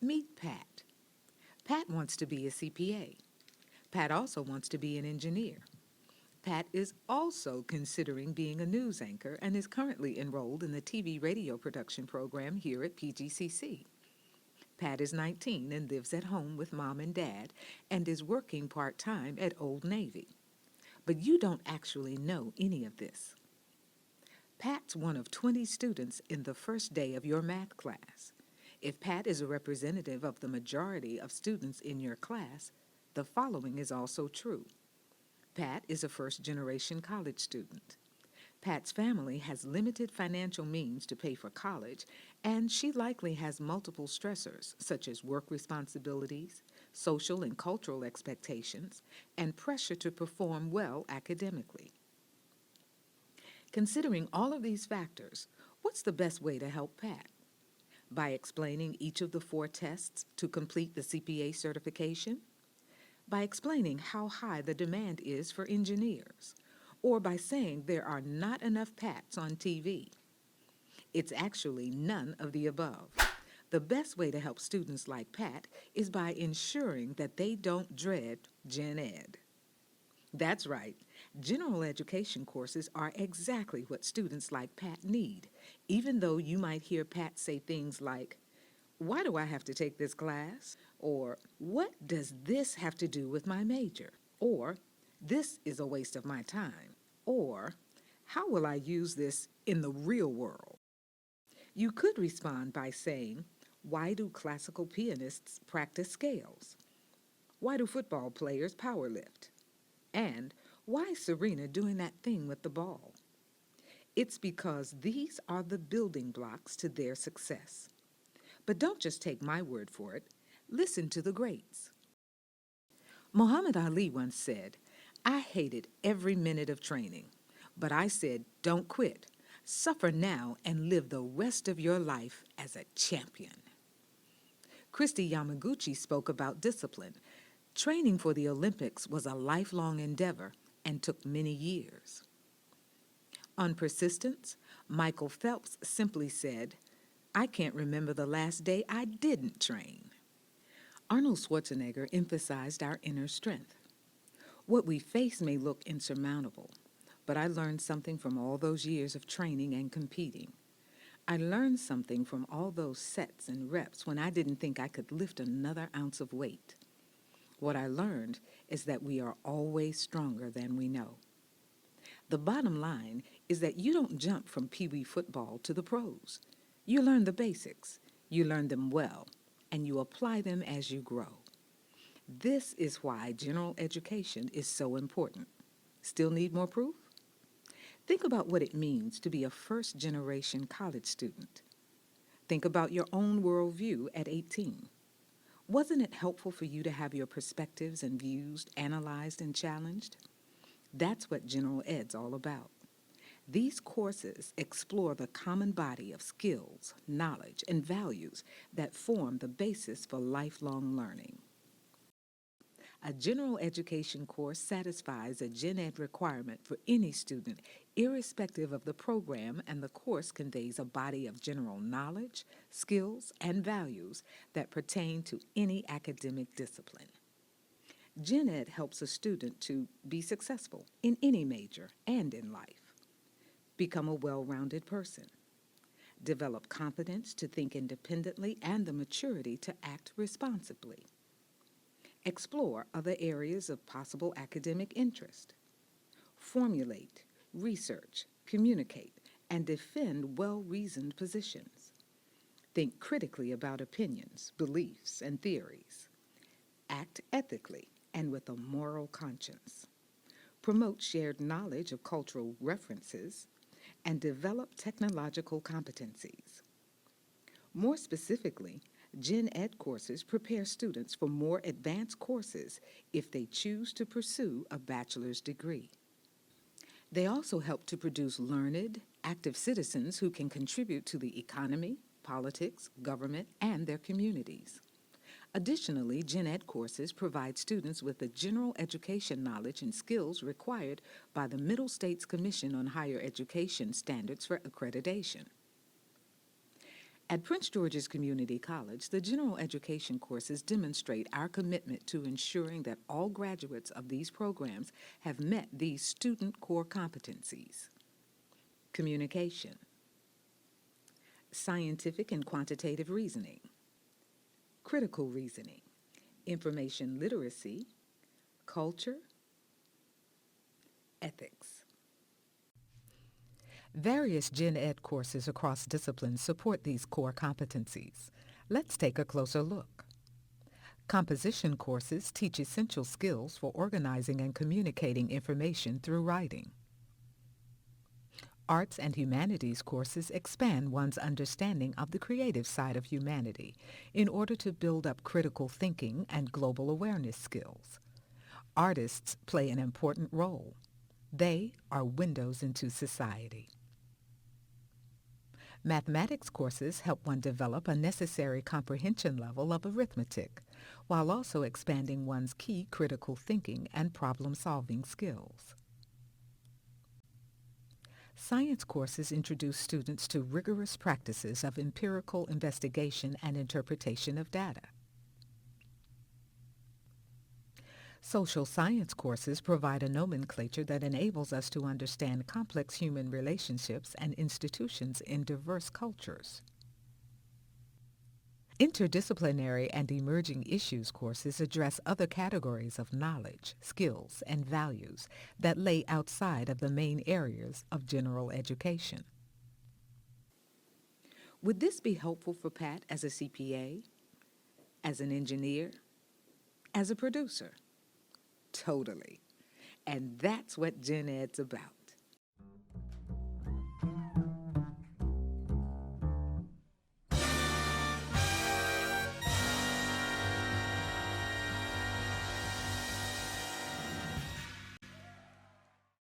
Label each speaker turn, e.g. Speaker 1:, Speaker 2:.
Speaker 1: Meet Pat. Pat wants to be a CPA. Pat also wants to be an engineer. Pat is also considering being a news anchor and is currently enrolled in the TV radio production program here at PGCC. Pat is 19 and lives at home with mom and dad and is working part-time at Old Navy. But you don't actually know any of this. Pat's one of 20 students in the first day of your math class. If Pat is a representative of the majority of students in your class, the following is also true. Pat is a first-generation college student. Pat's family has limited financial means to pay for college, and she likely has multiple stressors, such as work responsibilities, social and cultural expectations, and pressure to perform well academically. Considering all of these factors, what's the best way to help Pat? By explaining each of the 4 tests to complete the CPA certification? By explaining how high the demand is for engineers? Or by saying there are not enough Pats on TV? It's actually none of the above. The best way to help students like Pat is by ensuring that they don't dread Gen Ed. That's right. General education courses are exactly what students like Pat need, even though you might hear Pat say things like, "Why do I have to take this class?" Or, "What does this have to do with my major?" Or, "This is a waste of my time." Or, "How will I use this in the real world?" You could respond by saying, "Why do classical pianists practice scales? Why do football players power lift? And why is Serena doing that thing with the ball?" It's because these are the building blocks to their success. But don't just take my word for it. Listen to the greats. Muhammad Ali once said, "I hated every minute of training, but I said, don't quit. Suffer now and live the rest of your life as a champion." Christy Yamaguchi spoke about discipline. Training for the Olympics was a lifelong endeavor and took many years. On persistence, Michael Phelps simply said, "I can't remember the last day I didn't train." Arnold Schwarzenegger emphasized our inner strength. What we face may look insurmountable, but I learned something from all those years of training and competing. I learned something from all those sets and reps when I didn't think I could lift another ounce of weight. What I learned is that we are always stronger than we know. The bottom line is that you don't jump from pee-wee football to the pros. You learn the basics, you learn them well, and you apply them as you grow. This is why general education is so important. Still need more proof? Think about what it means to be a first-generation college student. Think about your own worldview at 18. Wasn't it helpful for you to have your perspectives and views analyzed and challenged? That's what General Ed's all about. These courses explore the common body of skills, knowledge, and values that form the basis for lifelong learning. A general education course satisfies a Gen Ed requirement for any student, irrespective of the program, and the course conveys a body of general knowledge, skills, and values that pertain to any academic discipline. Gen Ed helps a student to be successful in any major and in life, become a well-rounded person, develop confidence to think independently and the maturity to act responsibly, explore other areas of possible academic interest, formulate, research, communicate, and defend well-reasoned positions, think critically about opinions, beliefs, and theories, act ethically and with a moral conscience, promote shared knowledge of cultural references, and develop technological competencies. More specifically, Gen Ed courses prepare students for more advanced courses if they choose to pursue a bachelor's degree. They also help to produce learned, active citizens who can contribute to the economy, politics, government, and their communities. Additionally, Gen Ed courses provide students with the general education knowledge and skills required by the Middle States Commission on Higher Education Standards for Accreditation. At Prince George's Community College, the general education courses demonstrate our commitment to ensuring that all graduates of these programs have met these student core competencies: communication, scientific and quantitative reasoning, critical reasoning, information literacy, culture, ethics. Various Gen Ed courses across disciplines support these core competencies. Let's take a closer look. Composition courses teach essential skills for organizing and communicating information through writing. Arts and humanities courses expand one's understanding of the creative side of humanity in order to build up critical thinking and global awareness skills. Artists play an important role. They are windows into society. Mathematics courses help one develop a necessary comprehension level of arithmetic, while also expanding one's key critical thinking and problem-solving skills. Science courses introduce students to rigorous practices of empirical investigation and interpretation of data. Social science courses provide a nomenclature that enables us to understand complex human relationships and institutions in diverse cultures. Interdisciplinary and emerging issues courses address other categories of knowledge, skills, and values that lay outside of the main areas of general education. Would this be helpful for Pat as a CPA, as an engineer, as a producer? Totally. And that's what Gen Ed's about.